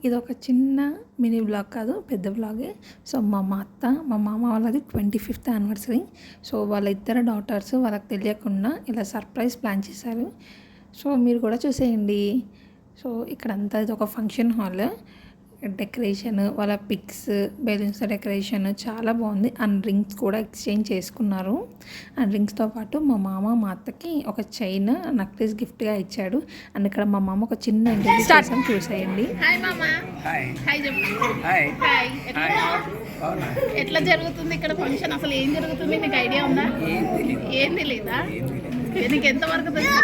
ఇది ఒక చిన్న మినీ బ్లాగ్ కాదు, పెద్ద బ్లాగే. సో మా అత్త మా మామ వాళ్ళది 25th యానివర్సరీ. సో వాళ్ళ ఇద్దరు డాటర్స్ వాళ్ళకి తెలియకుండా ఇలా సర్ప్రైజ్ ప్లాన్ చేశారు. సో మీరు కూడా చూసేయండి. సో ఇక్కడంతా ఇది ఒక ఫంక్షన్ హాల్. డెకరేషన్, వాళ్ళ పిక్స్, బెలూన్స్ డెకరేషన్ చాలా బాగుంది. అండ్ రింగ్స్ కూడా ఎక్స్చేంజ్ చేసుకున్నారు. అండ్ రింగ్స్తో పాటు మా మామ మా అత్తకి ఒక చైన్ నెక్లెస్ గిఫ్ట్గా ఇచ్చాడు. అండ్ ఇక్కడ మా మామ ఒక చిన్న ఇంటర్వ్యూ చేసాం, చూసేయండి. ఎట్లా జరుగుతుంది ఇక్కడ ఫంక్షన్? అసలు ఏం జరుగుతుంది నీకు ఐడియా ఉందా? ఏం తెలీదా? నీకు ఎంతవరకు తెలుసా?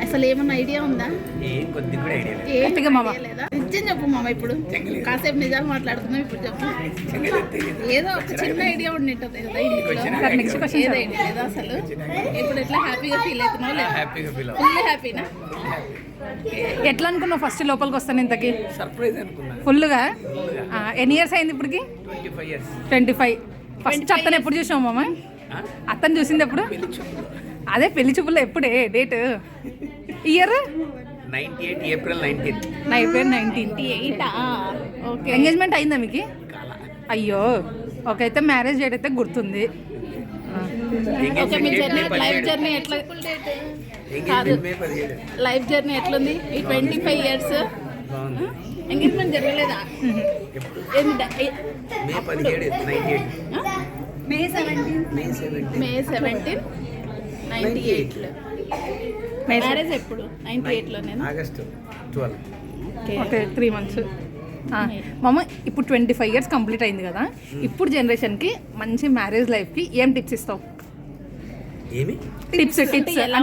అసలు ఏమన్నా ఐడియా ఉందా? నిజం చెప్పు మామ. ఇప్పుడు కాసేపు నిజాలు మాట్లాడుతున్నాం, ఇప్పుడు చెప్పు. ఏదో ఒక చిన్న ఐడియా ఉండింటుంది కదా ఇంట్లో. ఏదో ఐడియా లేదా అసలు? ఇప్పుడు ఎట్లా హ్యాపీగా ఫీల్ అవుతున్నావు? లేదా ఫుల్ హ్యాపీనా? ఎట్లా అనుకున్నావు ఫస్ట్ లోపలికి వస్తాను ఇంతకి? సర్ప్రైజ్ అనుకున్నా ఫుల్గా. ఎన్ని ఇయర్స్ అయింది ఇప్పటికి? 25. ఫస్ట్ అత్తను ఎప్పుడు చూసావు మామ? అత్తను చూసింది ఎప్పుడు? అదే పెళ్లి చూపుల్లో. ఎప్పుడే date? Year 98 April 19. April 19. Okay. Engagement అయిందా మీకు? అయ్యో ఓకే. అయితే మ్యారేజ్ డేట్ అయితే గుర్తుంది. లైఫ్ జర్నీ ఎట్లా? లైఫ్ జర్నీ ఎట్లుంది ఈ 25 years? ఎంగేజ్మెంట్ జరగలేదా? మే 17, 98లో. మ్యారేజ్ ఎప్పుడు? 98లో. నేను ఆగస్ట్ 12. Okay, 3 months. మామ ఇప్పుడు 25 years కంప్లీట్ అయింది కదా. ఇప్పుడు జనరేషన్కి మంచి మ్యారేజ్ లైఫ్కి ఏం టిప్స్ ఇస్తావు? ఏమి టిప్స్ అంటే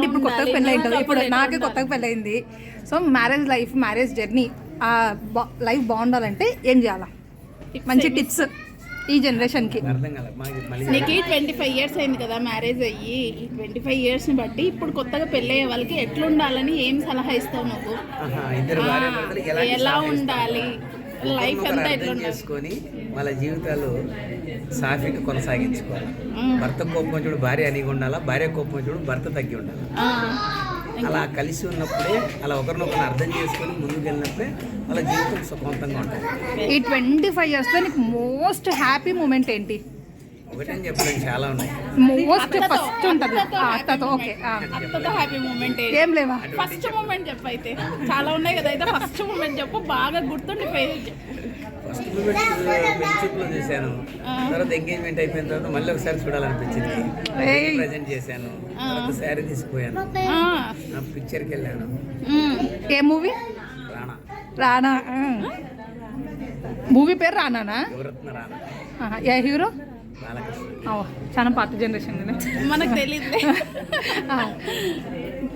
ఇప్పుడు కొత్తగా పెళ్ళి అయింటుంది. ఇప్పుడు నాకే కొత్తగా పెళ్ళి అయింది. So marriage life, marriage journey, life బాగుండాలంటే ఏం చేయాలా? మంచి టిప్స్ ఈ జనరేషన్కి. నీకు 25 years అయింది కదా మ్యారేజ్ అయ్యి. ఈ 25 yearsని బట్టి ఇప్పుడు కొత్తగా పెళ్ళి అయ్యే వాళ్ళకి ఎట్లుండాలని ఏం సలహా ఇస్తావు నువ్వు? ఎలా ఉండాలి లైఫ్ అంతా? ఎట్లా చేసుకొని వాళ్ళ జీవితాలు సాఫీగా కొనసాగించుకోవాలి. భర్త కోపం చూడు భార్య అనిగి ఉండాలా, భార్య కోపం చూడు భర్త తగ్గి ఉండాలి. అలా కలిసి ఉన్నప్పుడే, అలా ఒకరినొకరు అర్థం చేసుకొని ముందుకు వెళ్ళినప్పుడే వాళ్ళ జీవితం సుఖవంతంగా ఉంటుంది. ఈ 25 yearsలో నీకు మోస్ట్ హ్యాపీ మూమెంట్ ఏంటి? ఒకటని చెప్పలేం, చాలా ఉన్నాయి. మోస్ట్ ఫస్ట్ ఉంటుంది అత్తతో. ఓకే, అత్తతో హ్యాపీ మూమెంట్ ఏం లేవా? ఫస్ట్ మూమెంట్ చెప్పు. అయితే చాలా ఉన్నాయి కదా, అయితే ఫస్ట్ మూమెంట్ చెప్పు, బాగా గుర్తుండిపోయేది. ఫస్ట్ మూమెంట్ పెళ్లిచూపులో చూశాను, తర్వాత ఎంగేజ్మెంట్ అయిపోయిన తర్వాత మళ్ళీ ఒకసారి చూడాలనిపించింది. ప్రజెంట్ చేశాను, తర్వాత శారీ తీసుకుపోయాను, పిక్చర్కి వెళ్ళాను. ఏ మూవీ? రాణా. రాణా మూవీ పేరు రానానా? యువరత్న రాణా. ఏ హీరో? బాలకృష్ణ. చాలా పాత జనరేషన్ మనకు తెలియదు.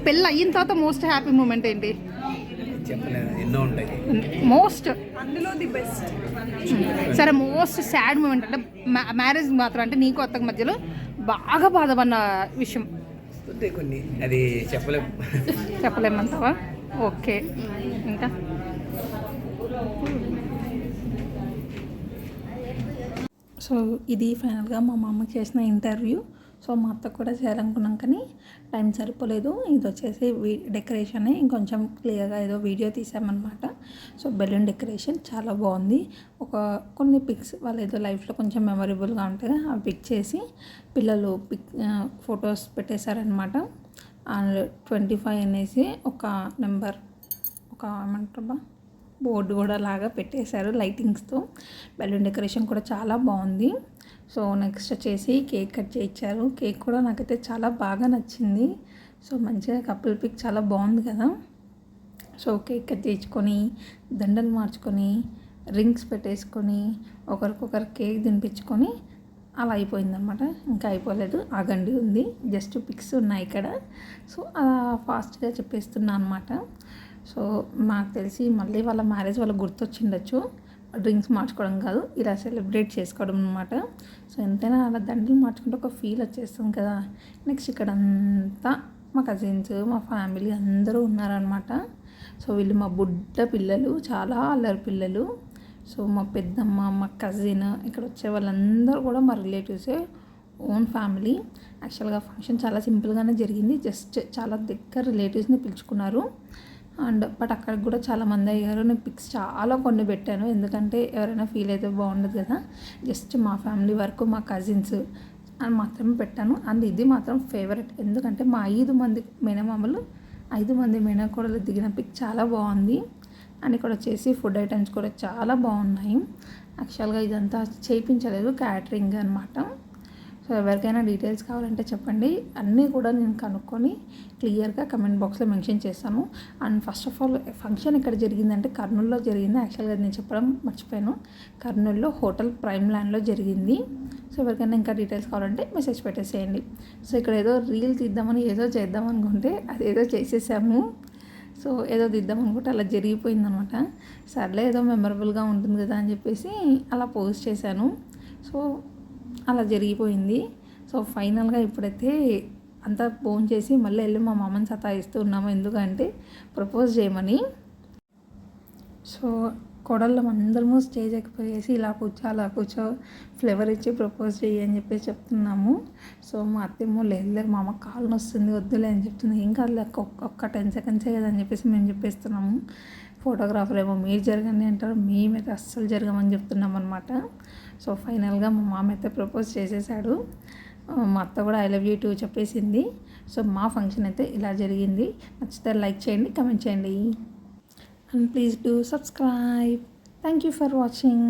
పెళ్ళి అయిన తర్వాత మోస్ట్ హ్యాపీ మూమెంట్ ఏంటి? చెప్పలేదు, ఎన్నో ఉంటాయి. మోస్ట్ అందులో ది బెస్ట్. సరే, మోస్ట్ సాడ్ మూమెంట్ అంటే మ్యారేజ్ మాత్రం, అంటే నీకు అత్తకు మధ్యలో బాగా బాధపడిన విషయం? కొన్ని అది చెప్పలేమంటావా? ఓకే. ఇంకా సో ఇది ఫైనల్గా మా మామకి చేసిన ఇంటర్వ్యూ. సో మా అత్త కూడా చేయాలనుకున్నాం కానీ టైం సరిపోలేదు. ఇది వచ్చేసి డెకరేషన్ ఇంకొంచెం క్లియర్గా ఏదో వీడియో తీసామన్నమాట. సో బెలూన్ డెకరేషన్ చాలా బాగుంది. కొన్ని పిక్స్ వాళ్ళు ఏదో లైఫ్లో కొంచెం మెమొరబుల్గా ఉంటాయి, అవి పిక్ చేసి పిల్లలు ఫొటోస్ పెట్టేశారనమాట. అండ్ 25 అనేసి ఒక నెంబర్, ఒక ఏమంటారు బోర్డు కూడా లాగా పెట్టేశారు లైటింగ్స్తో. బెలూన్ డెకరేషన్ కూడా చాలా బాగుంది. సో నెక్స్ట్ వచ్చేసి కేక్ కట్ చేయించారు. కేక్ కూడా నాకైతే చాలా బాగా నచ్చింది. సో మంచిగా కపుల్ పిక్ చాలా బాగుంది కదా. సో కేక్ కట్ చేయించుకొని, దండలు మార్చుకొని, రింగ్స్ పెట్టేసుకొని, ఒకరికొకరు కేక్ తినిపించుకొని అలా అయిపోయిందనమాట. ఇంకా అయిపోలేదు, ఆగండి ఉంది, జస్ట్ పిక్స్ ఉన్నాయి ఇక్కడ. సో అలా ఫాస్ట్గా చెప్పేస్తున్నా అనమాట. సో మాకు తెలిసి మళ్ళీ వాళ్ళ మ్యారేజ్ వాళ్ళకి గుర్తొచ్చిండొచ్చు. డ్రింక్స్ మార్చుకోవడం కాదు, ఇలా సెలబ్రేట్ చేసుకోవడం అనమాట. సో ఎంతైనా అలా దండలు మార్చుకుంటే ఒక ఫీల్ వచ్చేస్తుంది కదా. నెక్స్ట్ ఇక్కడంతా మా కజిన్స్, మా ఫ్యామిలీ అందరూ ఉన్నారనమాట. సో వీళ్ళు మా బుడ్డ పిల్లలు, చాలా అల్లరి పిల్లలు. సో మా పెద్దమ్మ, మా కజిన్, ఇక్కడ వచ్చే వాళ్ళందరూ కూడా మా రిలేటివ్సే, ఓన్ ఫ్యామిలీ. యాక్చువల్గా ఫంక్షన్ చాలా సింపుల్గానే జరిగింది. జస్ట్ చాలా దగ్గర రిలేటివ్స్ని పిలుచుకున్నారు. బట్ అక్కడికి కూడా చాలామంది అయ్యారు. నేను పిక్స్ చాలా కొన్ని పెట్టాను, ఎందుకంటే ఎవరైనా ఫీల్ అయితే బాగుండదు కదా. జస్ట్ మా ఫ్యామిలీ వరకు, మా కజిన్స్ అని మాత్రమే పెట్టాను. అండ్ ఇది మాత్రం ఫేవరెట్, ఎందుకంటే మా 5 మంది మేనమామలు 5 మంది మేనకోడలు దిగిన పిక్ చాలా బాగుంది. అండ్ ఇక్కడ వచ్చేసి ఫుడ్ ఐటమ్స్ కూడా చాలా బాగున్నాయి. యాక్చువల్గా ఇదంతా చేయించలేదు, క్యాటరింగ్ అనమాట. సో ఎవరికైనా డీటెయిల్స్ కావాలంటే చెప్పండి, అన్నీ కూడా నేను కనుక్కొని క్లియర్గా కమెంట్ బాక్స్లో మెన్షన్ చేస్తాను. And first of all function ఎక్కడ జరిగిందంటే కర్నూలులో జరిగింది. యాక్చువల్గా నేను చెప్పడం మర్చిపోయాను, కర్నూలులో హోటల్ ప్రైమ్ ల్యాండ్లో జరిగింది. సో ఎవరికైనా ఇంకా డీటెయిల్స్ కావాలంటే మెసేజ్ పెట్టేసేయండి. సో ఇక్కడ ఏదో రీల్ తీద్దామని ఏదో చేద్దాం అనుకుంటే అదేదో చేసేసాము. సో ఏదో తీద్దాం అనుకుంటే అలా జరిగిపోయిందనమాట. సర్లే ఏదో మెమరబుల్గా ఉంటుంది కదా అని చెప్పేసి అలా పోస్ట్ చేశాను. సో అలా జరిగిపోయింది. సో ఫైనల్గా ఇప్పుడైతే అంతా ఫోన్ చేసి మళ్ళీ వెళ్ళి మా మామని సతాయిస్తూ ఉన్నాము, ఎందుకంటే ప్రపోజ్ చేయమని. సో కోడళ్ళం అందరము స్టేజ్ ఎక్కిపోయేసి ఇలా కూర్చో అలా కూర్చో ఫ్లేవర్ ఇచ్చి ప్రపోజ్ చేయి అని చెప్పేసి చెప్తున్నాము. సో మా అత్తేమో లేదు మా అమ్మ కాళ్ళు వస్తుంది వద్దులే అని చెప్తుంది. ఏం కాదు ఒక్క 10 సెకండ్సే కదా అని చెప్పేసి మేము చెప్పేస్తున్నాము. ఫోటోగ్రాఫర్ ఏమో మీరు జరగండి అంటారు, మేమైతే అస్సలు జరగమని చెప్తున్నాం అనమాట. సో ఫైనల్గా మా మామ అయితే ప్రపోజ్ చేసేసాడు. మా అత్త కూడా ఐ లవ్ యూ టూ చెప్పేసింది. సో మా ఫంక్షన్ అయితే ఇలా జరిగింది. నచ్చితే లైక్ చేయండి, కమెంట్ చేయండి, and please do subscribe. Thank you for watching.